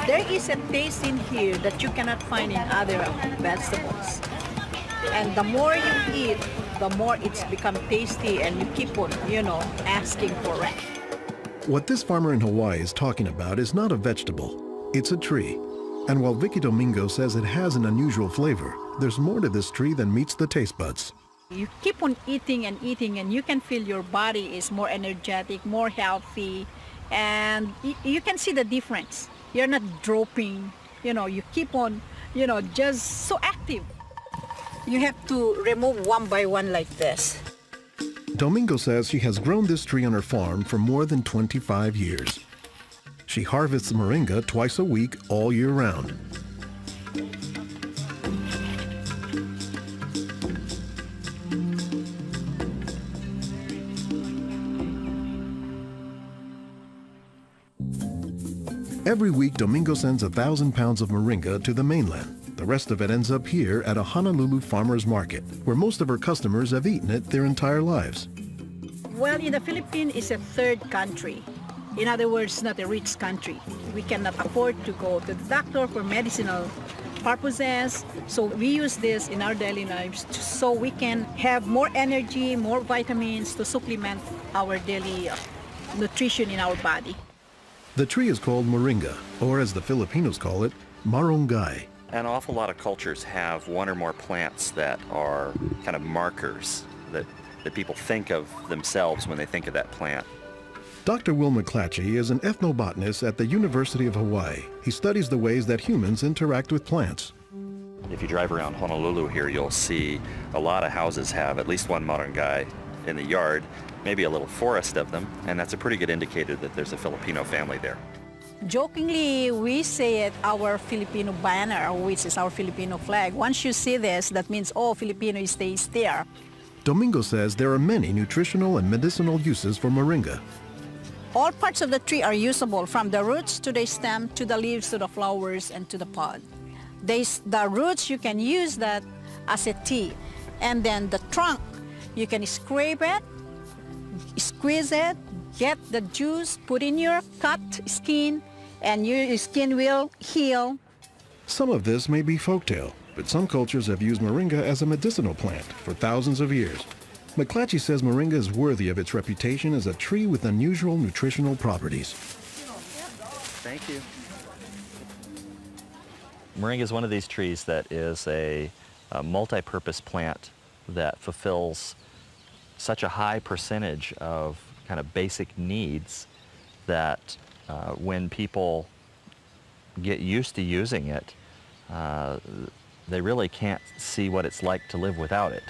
There is a taste in here that you cannot find in other vegetables. And the more you eat, the more it's become tasty and you keep on, asking for it. What this farmer in Hawaii is talking about is not a vegetable, it's a tree. And while Vicky Domingo says it has an unusual flavor, there's more to this tree than meets the taste buds. You keep on eating and eating and you can feel your body is more energetic, more healthy, and you can see the difference. You're not dropping, you keep on, just so active. You have to remove one by one like this. Domingo says she has grown this tree on her farm for more than 25 years. She harvests moringa twice a week all year round. Every week, Domingo sends 1,000 pounds of moringa to the mainland. The rest of it ends up here at a Honolulu farmer's market, where most of her customers have eaten it their entire lives. Well, in the Philippines, it's a third country. In other words, not a rich country. We cannot afford to go to the doctor for medicinal purposes. So we use this in our daily lives so we can have more energy, more vitamins to supplement our daily nutrition in our body. The tree is called moringa, or as the Filipinos call it, marongay. An awful lot of cultures have one or more plants that are kind of markers that people think of themselves when they think of that plant. Dr. Will McClatchy is an ethnobotanist at the University of Hawaii. He studies the ways that humans interact with plants. If you drive around Honolulu here, you'll see a lot of houses have at least one marongay in the yard, maybe a little forest of them, and that's a pretty good indicator that there's a Filipino family there. Jokingly, we say it our Filipino banner, which is our Filipino flag. Once you see this, that means, oh, Filipino stays there. Domingo says there are many nutritional and medicinal uses for moringa. All parts of the tree are usable, from the roots to the stem, to the leaves, to the flowers, and to the pod. The roots, you can use that as a tea. And then the trunk, you can scrape it, squeeze it, get the juice, put in your cut skin, and your skin will heal. Some of this may be folktale, but some cultures have used moringa as a medicinal plant for thousands of years. McClatchy says moringa is worthy of its reputation as a tree with unusual nutritional properties. Thank you. Moringa is one of these trees that is a multi-purpose plant that fulfills such a high percentage of kind of basic needs that when people get used to using it, they really can't see what it's like to live without it.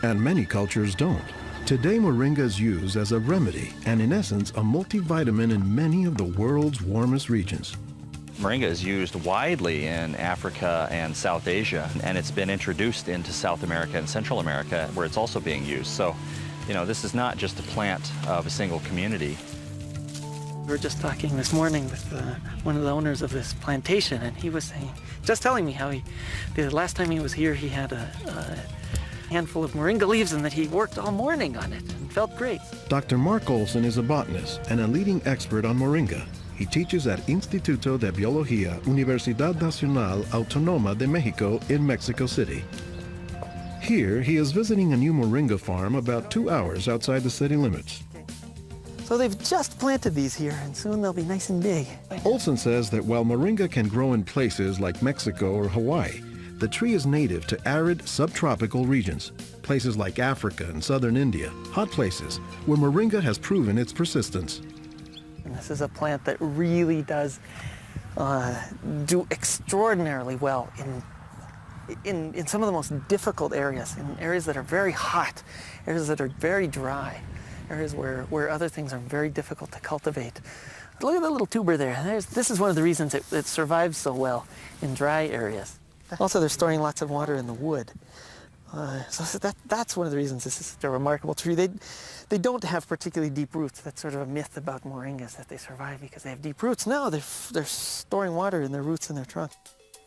And many cultures don't. Today, moringa is used as a remedy and, in essence, a multivitamin in many of the world's warmest regions. Moringa is used widely in Africa and South Asia, and it's been introduced into South America and Central America, where it's also being used. So, this is not just a plant of a single community. We were just talking this morning with one of the owners of this plantation, and he was telling me how the last time he was here, he had a handful of moringa leaves and that he worked all morning on it and felt great. Dr. Mark Olson is a botanist and a leading expert on moringa. He teaches at Instituto de Biología, Universidad Nacional Autónoma de México in Mexico City. Here, he is visiting a new moringa farm about 2 hours outside the city limits. So they've just planted these here, and soon they'll be nice and big. Olson says that while moringa can grow in places like Mexico or Hawaii, the tree is native to arid subtropical regions, places like Africa and southern India, hot places where moringa has proven its persistence. And this is a plant that really does do extraordinarily well in some of the most difficult areas, in areas that are very hot, areas that are very dry, areas where other things are very difficult to cultivate. Look at the little tuber there. This is one of the reasons it survives so well in dry areas. Also, they're storing lots of water in the wood. So that's one of the reasons this is such a remarkable tree. They don't have particularly deep roots. That's sort of a myth about moringas, that they survive because they have deep roots. No, they're storing water in their roots in their trunk.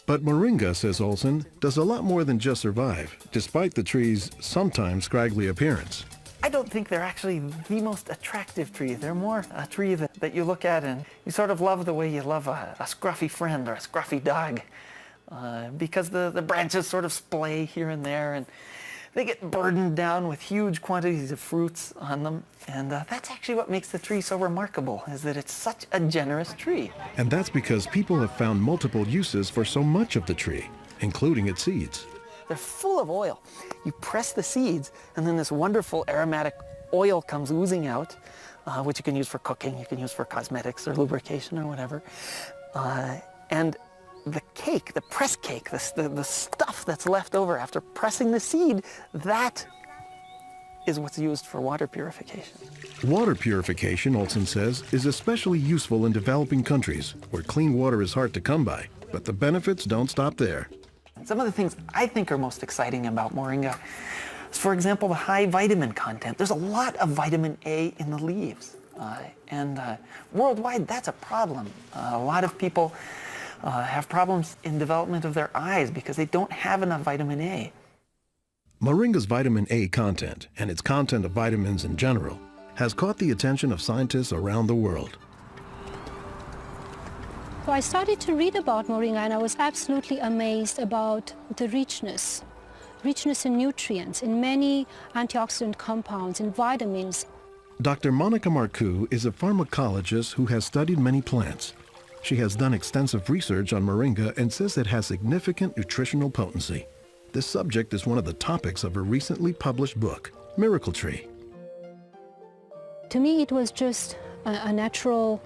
But moringa, says Olson, does a lot more than just survive, despite the tree's sometimes scraggly appearance. I don't think they're actually the most attractive tree. They're more a tree that you look at and you sort of love the way you love a scruffy friend or a scruffy dog. Because the branches sort of splay here and there, and they get burdened down with huge quantities of fruits on them. And that's actually what makes the tree so remarkable, is that it's such a generous tree. And that's because people have found multiple uses for so much of the tree, including its seeds. They're full of oil. You press the seeds, and then this wonderful aromatic oil comes oozing out, which you can use for cooking, you can use for cosmetics or lubrication or whatever. And the cake, the press cake, the stuff that's left over after pressing the seed, that is what's used for water purification. Water purification, Olson says, is especially useful in developing countries where clean water is hard to come by. But the benefits don't stop there. Some of the things I think are most exciting about moringa is, for example, the high vitamin content. There's a lot of vitamin A in the leaves. And worldwide, that's a problem. A lot of people have problems in development of their eyes because they don't have enough vitamin A. Moringa's vitamin A content, and its content of vitamins in general, has caught the attention of scientists around the world. So I started to read about moringa, and I was absolutely amazed about the richness in nutrients, in many antioxidant compounds, in vitamins. Dr. Monica Marcoux is a pharmacologist who has studied many plants. She has done extensive research on moringa and says it has significant nutritional potency. This subject is one of the topics of her recently published book, Miracle Tree. To me, it was just a natural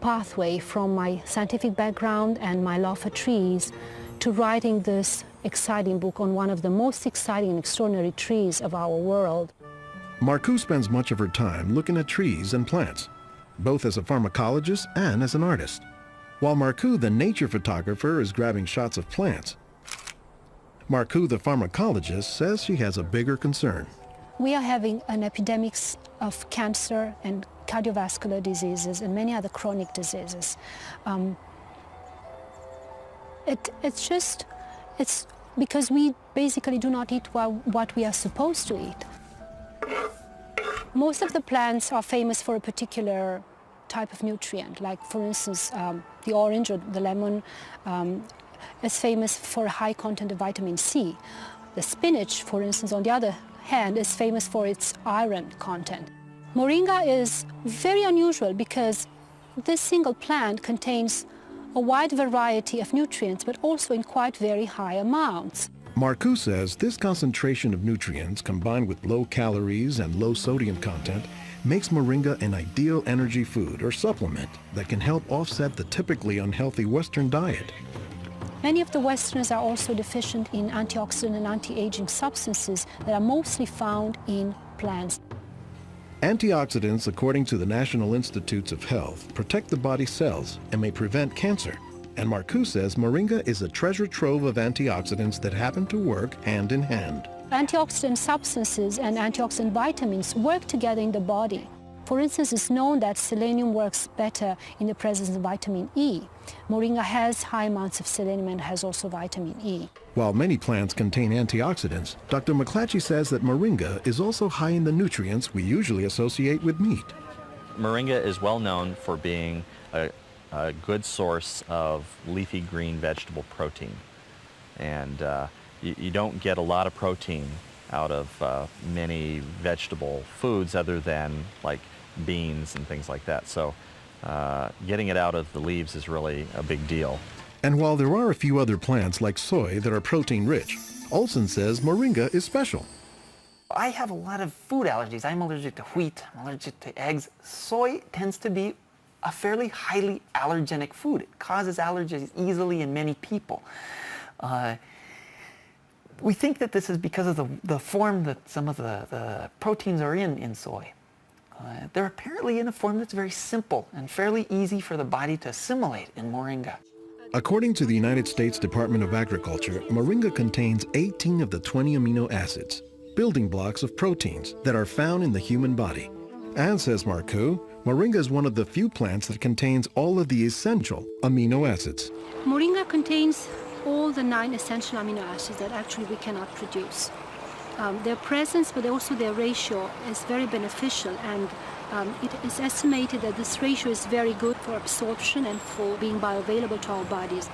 pathway from my scientific background and my love for trees to writing this exciting book on one of the most exciting and extraordinary trees of our world. Marcoux spends much of her time looking at trees and plants, both as a pharmacologist and as an artist. While Marcoux, the nature photographer, is grabbing shots of plants, Marcoux, the pharmacologist, says she has a bigger concern. We are having an epidemic of cancer and cardiovascular diseases and many other chronic diseases. It's because we basically do not eat what we are supposed to eat. Most of the plants are famous for a particular type of nutrient, like for instance the orange or the lemon is famous for a high content of vitamin C. The spinach, for instance, on the other hand, is famous for its iron content. Moringa is very unusual because this single plant contains a wide variety of nutrients, but also in quite very high amounts. Marcoux says this concentration of nutrients combined with low calories and low sodium content makes moringa an ideal energy food or supplement that can help offset the typically unhealthy Western diet. Many of the Westerners are also deficient in antioxidant and anti-aging substances that are mostly found in plants. Antioxidants, according to the National Institutes of Health, protect the body's cells and may prevent cancer. And Marcoux says moringa is a treasure trove of antioxidants that happen to work hand in hand. Antioxidant substances and antioxidant vitamins work together in the body. For instance, it's known that selenium works better in the presence of vitamin E. Moringa has high amounts of selenium and has also vitamin E. While many plants contain antioxidants, Dr. McClatchy says that moringa is also high in the nutrients we usually associate with meat. Moringa is well known for being a good source of leafy green vegetable protein. And you don't get a lot of protein out of many vegetable foods other than like beans and things like that. So getting it out of the leaves is really a big deal. And while there are a few other plants like soy that are protein rich, Olson says moringa is special. I have a lot of food allergies. I'm allergic to wheat, I'm allergic to eggs. Soy tends to be a fairly highly allergenic food. It causes allergies easily in many people. We think that this is because of the form that some of the proteins are in soy. They're apparently in a form that's very simple and fairly easy for the body to assimilate in moringa. According to the United States Department of Agriculture, moringa contains 18 of the 20 amino acids, building blocks of proteins that are found in the human body. And says Marcoux, moringa is one of the few plants that contains all of the essential amino acids. Moringa contains all the 9 essential amino acids that actually we cannot produce. Their presence, but also their ratio, is very beneficial, and it is estimated that this ratio is very good for absorption and for being bioavailable to our bodies.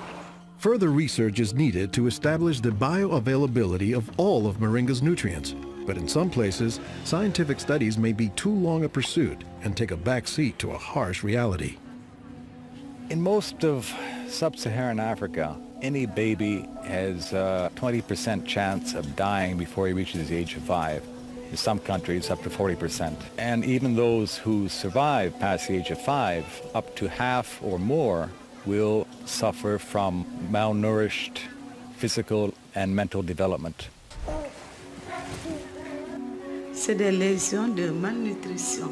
Further research is needed to establish the bioavailability of all of moringa's nutrients. But in some places, scientific studies may be too long a pursuit and take a back seat to a harsh reality. In most of sub-Saharan Africa, any baby has a 20% chance of dying before he reaches the age of 5. In some countries, up to 40%. And even those who survive past the age of 5, up to half or more will suffer from malnourished physical and mental development. C'est des lésions de malnutrition.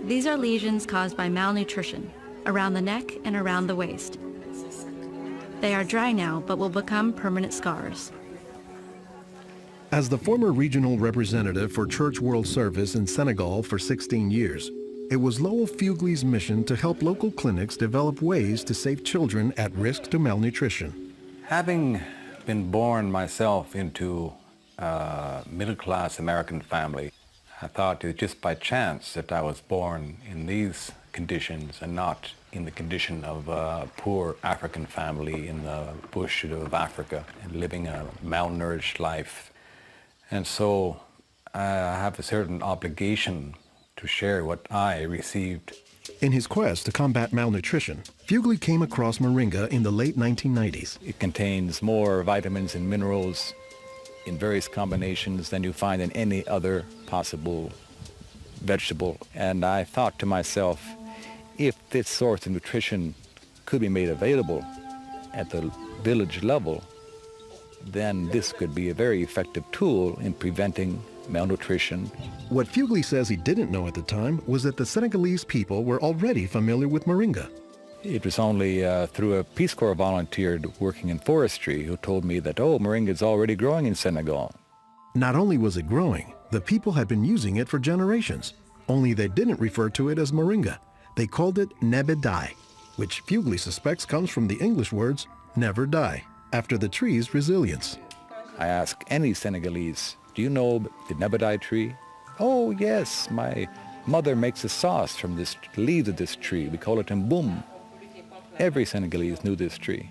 These are lesions caused by malnutrition around the neck and around the waist. They are dry now, but will become permanent scars. As the former regional representative for Church World Service in Senegal for 16 years, it was Lowell Fugley's mission to help local clinics develop ways to save children at risk to malnutrition. Having been born myself into a middle-class American family, I thought it was just by chance that I was born in these conditions and not in the condition of a poor African family in the bush of Africa and living a malnourished life. And so I have a certain obligation to share what I received. In his quest to combat malnutrition, Fugley came across moringa in the late 1990s. It contains more vitamins and minerals in various combinations than you find in any other possible vegetable. And I thought to myself, if this source of nutrition could be made available at the village level, then this could be a very effective tool in preventing malnutrition. What Fugley says he didn't know at the time was that the Senegalese people were already familiar with moringa. It was only through a Peace Corps volunteer working in forestry who told me that, oh, moringa is already growing in Senegal. Not only was it growing, the people had been using it for generations, only they didn't refer to it as moringa. They called it nebedai, which Fugley suspects comes from the English words never die, after the tree's resilience. I ask any Senegalese, do you know the nebedai tree? Oh, yes, my mother makes a sauce from the leaves of this tree. We call it mboum. Every Senegalese knew this tree.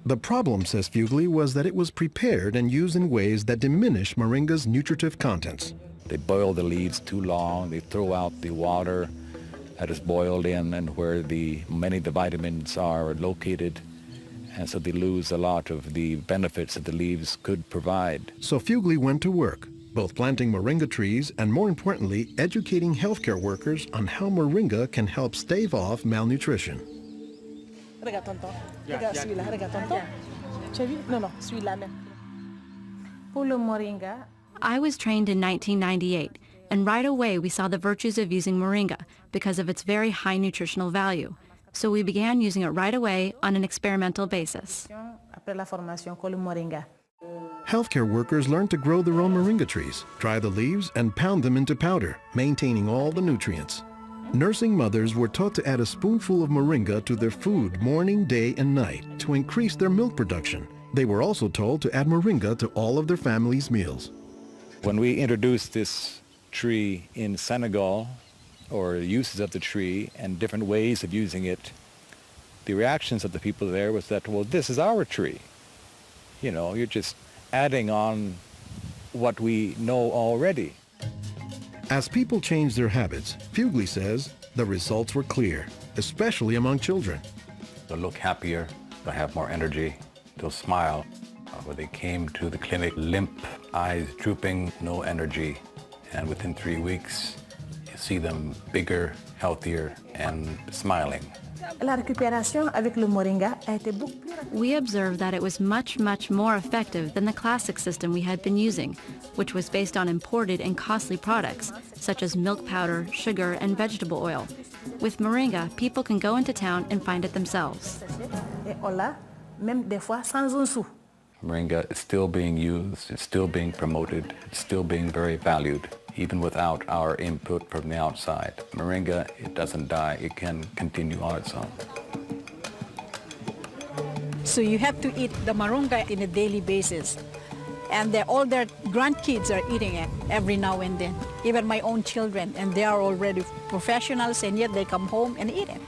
The problem, says Fugley, was that it was prepared and used in ways that diminish moringa's nutritive contents. They boil the leaves too long. They throw out the water that is boiled in and where many of the vitamins are located. And so they lose a lot of the benefits that the leaves could provide. So Fugley went to work, both planting moringa trees and, more importantly, educating healthcare workers on how moringa can help stave off malnutrition. Regarde tonton. Regarde celui-là. Regarde tonton. Tu as vu? Non, non, celui-là même. Pour le moringa. I was trained in 1998, and right away we saw the virtues of using moringa because of its very high nutritional value. So we began using it right away on an experimental basis. Après la formation, con le moringa. Healthcare workers learned to grow their own moringa trees, dry the leaves, and pound them into powder, maintaining all the nutrients. Nursing mothers were taught to add a spoonful of moringa to their food morning, day, and night to increase their milk production. They were also told to add moringa to all of their family's meals. When we introduced this tree in Senegal, or uses of the tree and different ways of using it, the reactions of the people there was that, well, this is our tree. You know, you're just adding on what we know already. As people changed their habits, Fugley says the results were clear, especially among children. They'll look happier, they'll have more energy, they'll smile. When they came to the clinic, limp, eyes drooping, no energy, and within 3 weeks, you see them bigger, healthier, and smiling. La récupération avec le moringa a été beaucoup plus rapide. We observed that it was much, much more effective than the classic system we had been using, which was based on imported and costly products, such as milk powder, sugar, and vegetable oil. With moringa, people can go into town and find it themselves. Et on l'a, même des fois sans un sou. Moringa is still being used, it's still being promoted, it's still being very valued, even without our input from the outside. Moringa, it doesn't die, it can continue on its own. So you have to eat the moringa on a daily basis. And all their grandkids are eating it every now and then, even my own children, and they are already professionals, and yet they come home and eat it.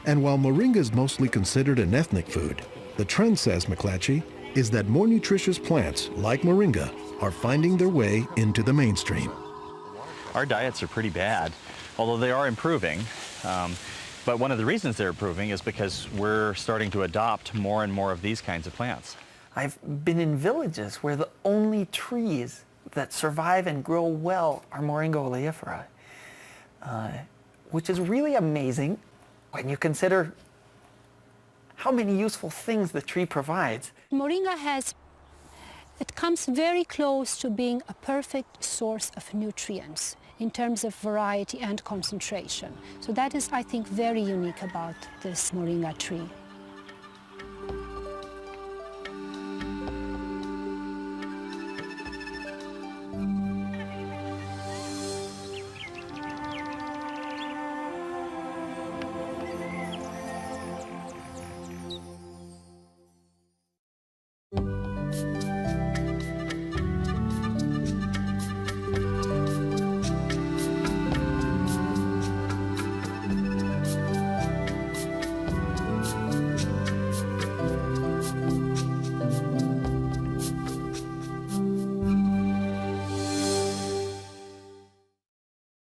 And while moringa is mostly considered an ethnic food, the trend, says McClatchy, is that more nutritious plants, like moringa, are finding their way into the mainstream. Our diets are pretty bad, although they are improving. But one of the reasons they're improving is because we're starting to adopt more and more of these kinds of plants. I've been in villages where the only trees that survive and grow well are Moringa oleifera, which is really amazing when you consider how many useful things the tree provides. Moringa it comes very close to being a perfect source of nutrients in terms of variety and concentration. So that is, I think, very unique about this moringa tree.